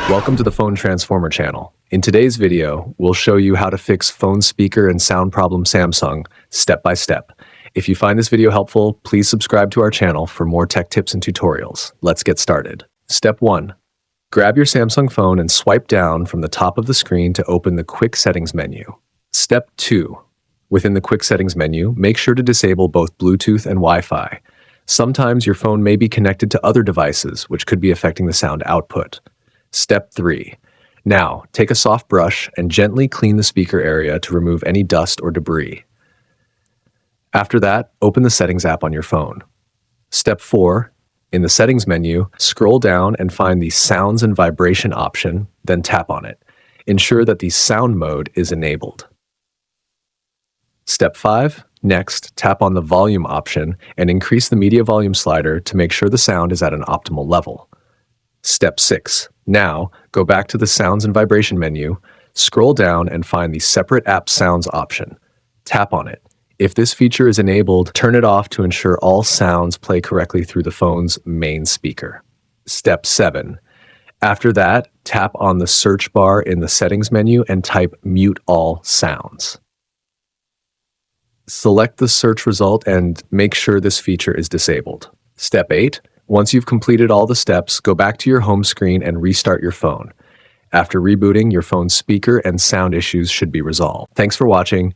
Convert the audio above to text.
Welcome to the Phone Transformer channel. In today's video, we'll show you how to fix phone speaker and sound problem Samsung step by step. If you find this video helpful, please subscribe to our channel for more tech tips and tutorials. Let's get started. Step 1. Grab your Samsung phone and swipe down from the top of the screen to open the Quick Settings menu. Step 2. Within the Quick Settings menu, make sure to disable both Bluetooth and Wi-Fi. Sometimes your phone may be connected to other devices, which could be affecting the sound output. Step 3. Now, take a soft brush and gently clean the speaker area to remove any dust or debris. After that, open the Settings app on your phone. Step 4. In the Settings menu, scroll down and find the Sounds and Vibration option, then tap on it. Ensure that the Sound mode is enabled. Step 5. Next, tap on the Volume option and increase the media volume slider to make sure the sound is at an optimal level. Step 6. Now, go back to the Sounds and Vibration menu, scroll down and find the Separate App Sounds option. Tap on it. If this feature is enabled, turn it off to ensure all sounds play correctly through the phone's main speaker. Step 7. After that, tap on the search bar in the Settings menu and type Mute All Sounds. Select the search result and make sure this feature is disabled. Step 8. Once you've completed all the steps, go back to your home screen and restart your phone. After rebooting, your phone's speaker and sound issues should be resolved. Thanks for watching.